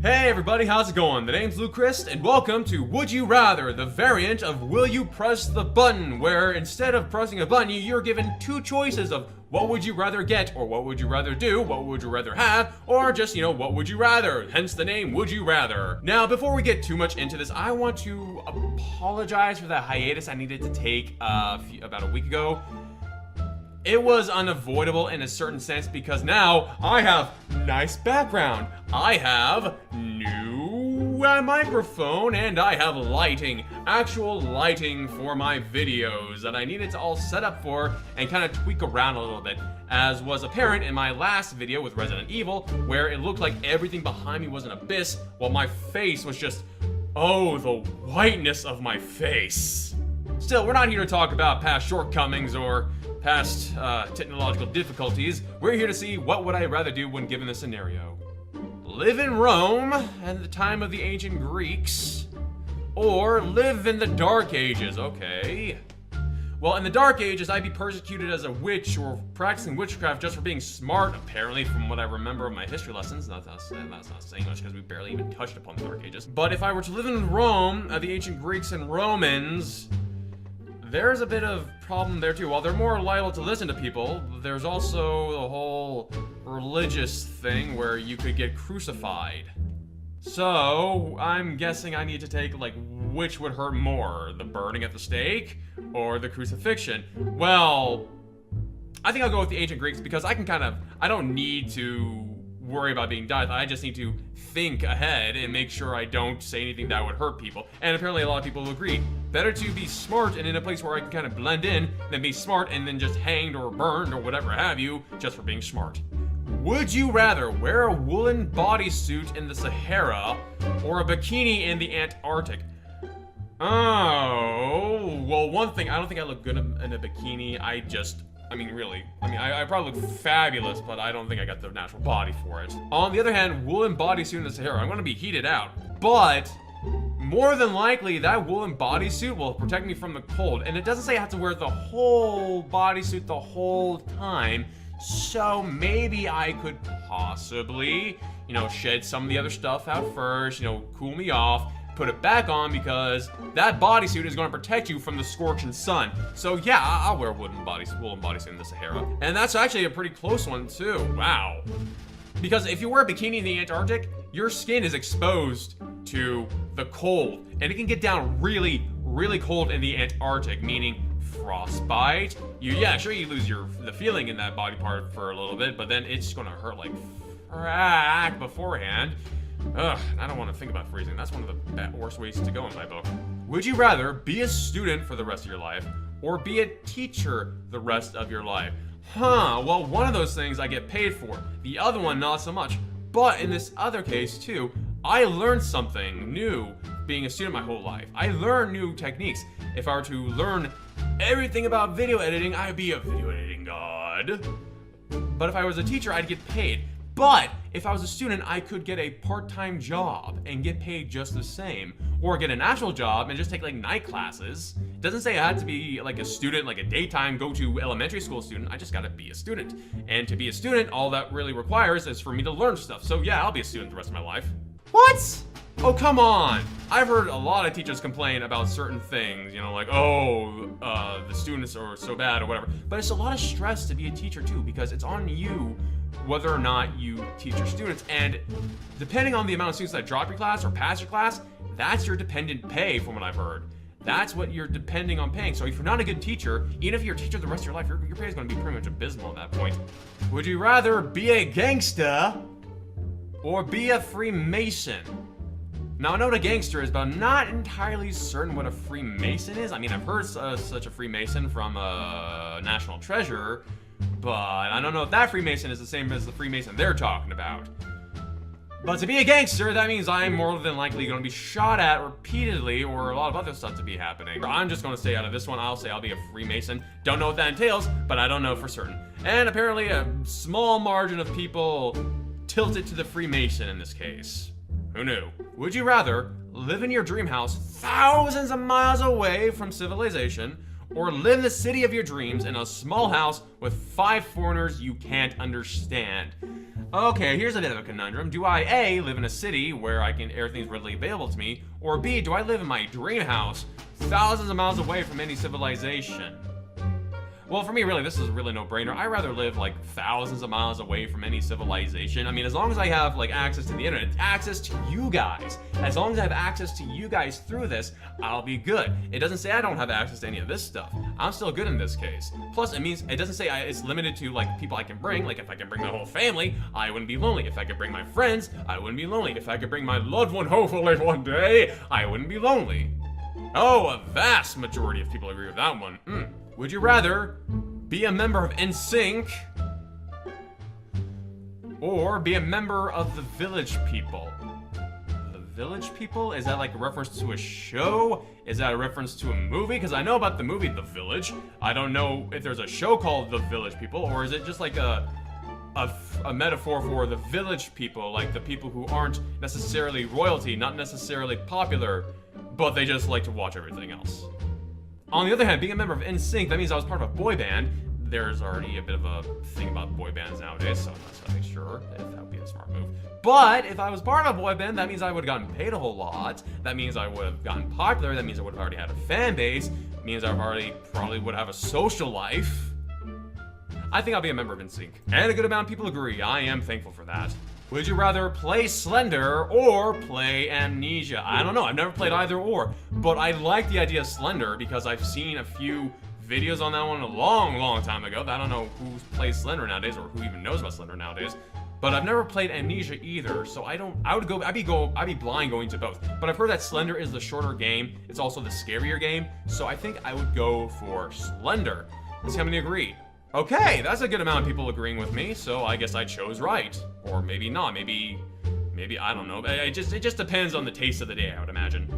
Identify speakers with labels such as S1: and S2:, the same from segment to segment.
S1: Hey everybody, how's it going? The name's Luchrised, and welcome to Would You Rather, the variant of Will You Press the Button, where instead of pressing a button, you're given two choices of what would you rather get, or what would you rather do, what would you rather have, or just, what would you rather, hence the name Would You Rather. Now, before we get too much into this, I want to apologize for the hiatus I needed to take about a week ago. It was unavoidable in a certain sense because now I have nice background, I have new microphone, and I have lighting, actual lighting for my videos that I needed to all set up for and kind of tweak around a little bit, as was apparent in my last video with Resident Evil, where it looked like everything behind me was an abyss while my face was just, oh, the whiteness of my face. Still, we're not here to talk about past shortcomings or past technological difficulties. We're here to see what would I rather do when given the scenario. Live in Rome at the time of the ancient Greeks, or live in the Dark Ages. Okay. Well, in the Dark Ages, I'd be persecuted as a witch or practicing witchcraft just for being smart, apparently, from what I remember of my history lessons. That's not saying much because we barely even touched upon the Dark Ages. But if I were to live in Rome, the ancient Greeks and Romans, there's a bit of problem there too. While they're more liable to listen to people, there's also the whole religious thing where you could get crucified. So, I'm guessing I need to take, which would hurt more? The burning at the stake or the crucifixion? Well, I think I'll go with the ancient Greeks because I don't need to worry about being died. I just need to think ahead and make sure I don't say anything that would hurt people. And apparently a lot of people agree. Better to be smart and in a place where I can kind of blend in than be smart and then just hanged or burned or whatever have you just for being smart. Would you rather wear a woolen bodysuit in the Sahara or a bikini in the Antarctic? Oh, well, one thing, I don't think I look good in a bikini. I probably look fabulous, but I don't think I got the natural body for it. On the other hand, woolen bodysuit in the Sahara, I'm gonna be heated out, but more than likely that woolen bodysuit will protect me from the cold. And it doesn't say I have to wear the whole bodysuit the whole time, so maybe I could possibly, shed some of the other stuff out first, cool me off, put it back on because that bodysuit is going to protect you from the scorching sun. So yeah, I'll wear a woolen bodysuit in the Sahara. And that's actually a pretty close one too. Wow. Because if you wear a bikini in the Antarctic, your skin is exposed to the cold. And it can get down really, really cold in the Antarctic, meaning frostbite. You lose the feeling in that body part for a little bit, but then it's going to hurt like frack beforehand. Ugh, I don't want to think about freezing. That's one of the worst ways to go in my book. Would you rather be a student for the rest of your life or be a teacher the rest of your life? Well, one of those things I get paid for. The other one, not so much. But in this other case, too, I learned something new being a student my whole life. I learned new techniques. If I were to learn everything about video editing, I'd be a video editing god. But if I was a teacher, I'd get paid. But if I was a student, I could get a part-time job and get paid just the same. Or get an actual job and just take night classes. It doesn't say I had to be a student, a daytime go-to elementary school student. I just gotta be a student. And to be a student, all that really requires is for me to learn stuff. So yeah, I'll be a student the rest of my life. What? Oh, come on. I've heard a lot of teachers complain about certain things, the students are so bad or whatever. But it's a lot of stress to be a teacher too, because it's on you whether or not you teach your students. And depending on the amount of students that drop your class or pass your class, that's your dependent pay from what I've heard. That's what you're depending on paying. So if you're not a good teacher, even if you're a teacher the rest of your life, your pay is going to be pretty much abysmal at that point. Would you rather be a gangster or be a Freemason? Now, I know what a gangster is, but I'm not entirely certain what a Freemason is. I've heard such a Freemason from National Treasure, but I don't know if that Freemason is the same as the Freemason they're talking about. But to be a gangster, that means I'm more than likely going to be shot at repeatedly or a lot of other stuff to be happening. I'm just going to stay out of this one. I'll say I'll be a Freemason. Don't know what that entails, but I don't know for certain. And apparently a small margin of people tilt it to the Freemason in this case. Who knew? Would you rather live in your dream house thousands of miles away from civilization or live in the city of your dreams in a small house with 5 foreigners you can't understand? Okay, here's a bit of a conundrum. Do I A, live in a city where everything's readily available to me, or B, do I live in my dream house thousands of miles away from any civilization? Well, for me, really, this is really no-brainer. I'd rather live, like, thousands of miles away from any civilization. I mean, as long as I have, like, access to the internet, access to you guys. As long as I have access to you guys through this, I'll be good. It doesn't say I don't have access to any of this stuff. I'm still good in this case. Plus, it doesn't say it's limited to, like, people I can bring. Like, if I can bring my whole family, I wouldn't be lonely. If I could bring my friends, I wouldn't be lonely. If I could bring my loved one, hopefully one day, I wouldn't be lonely. Oh, a vast majority of people agree with that one. Would you rather be a member of NSYNC or be a member of the Village People? The Village People? Is that like a reference to a show? Is that a reference to a movie? Because I know about the movie The Village. I don't know if there's a show called The Village People, or is it just like a metaphor for the village people, like the people who aren't necessarily royalty, not necessarily popular, but they just like to watch everything else. On the other hand, being a member of NSYNC, that means I was part of a boy band. There's already a bit of a thing about boy bands nowadays, so I'm not necessarily sure if that would be a smart move. But if I was part of a boy band, that means I would have gotten paid a whole lot. That means I would have gotten popular. That means I would have already had a fan base. It means I probably would have a social life. I think I'll be a member of NSYNC. And a good amount of people agree. I am thankful for that. Would you rather play Slender or play Amnesia? I don't know. I've never played either or. But I like the idea of Slender because I've seen a few videos on that one a long, long time ago. I don't know who plays Slender nowadays or who even knows about Slender nowadays. But I've never played Amnesia either, so I'd be blind going to both. But I've heard that Slender is the shorter game. It's also the scarier game. So I think I would go for Slender. Let's see how many agree. Okay, that's a good amount of people agreeing with me, so I guess I chose right. Or maybe not, maybe, I don't know. It just depends on the taste of the day, I would imagine.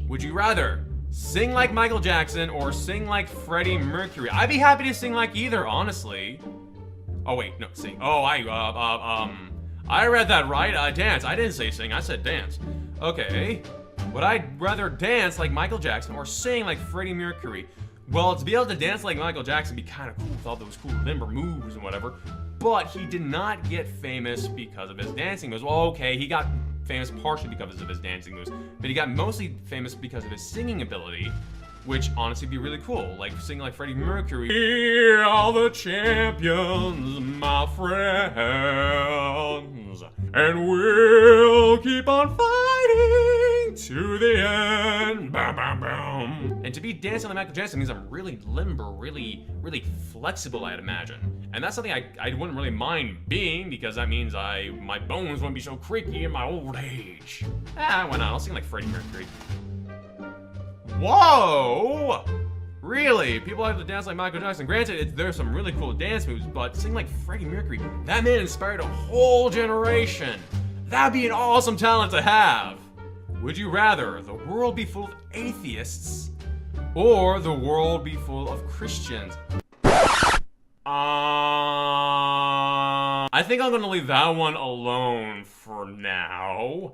S1: Would you rather sing like Michael Jackson or sing like Freddie Mercury? I'd be happy to sing like either, honestly. Oh wait, no, sing. Oh, I read that right. Dance. I didn't say sing, I said dance. Okay. Would I rather dance like Michael Jackson or sing like Freddie Mercury? Well, to be able to dance like Michael Jackson would be kind of cool with all those cool limber moves and whatever. But he did not get famous because of his dancing moves. Well, okay, he got famous partially because of his dancing moves, but he got mostly famous because of his singing ability, which honestly would be really cool. Like singing like Freddie Mercury. We are the champions, my friends, and we'll keep on fighting to the end. Bam, bam, bam. And to be dancing like Michael Jackson means I'm really limber, really flexible, I'd imagine. And that's something I wouldn't really mind being, because that means my bones wouldn't be so creaky in my old age. Why not? I'll sing like Freddie Mercury. Whoa! Really? People like to dance like Michael Jackson. Granted, there's some really cool dance moves, but sing like Freddie Mercury, that man inspired a whole generation. That'd be an awesome talent to have. Would you rather the world be full of atheists or the world be full of Christians? I think I'm gonna leave that one alone for now.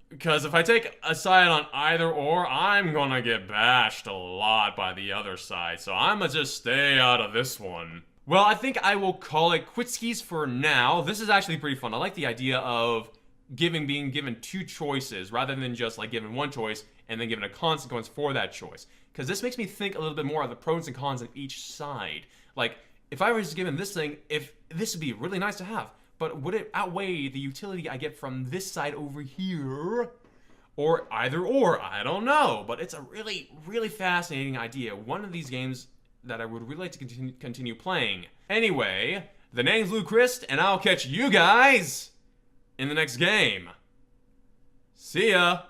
S1: Because if I take a side on either or, I'm gonna get bashed a lot by the other side. So I'm gonna just stay out of this one. Well, I think I will call it quitskis for now. This is actually pretty fun. I like the idea of being given two choices rather than just like given one choice and then given a consequence for that choice. Because this makes me think a little bit more of the pros and cons of each side. Like, if I was given this thing, if this would be really nice to have, but would it outweigh the utility I get from this side over here? Or either or, I don't know. But it's a really fascinating idea. One of these games that I would really like to continue playing. Anyway, the name's Luchrised, and I'll catch you guys in the next game. See ya!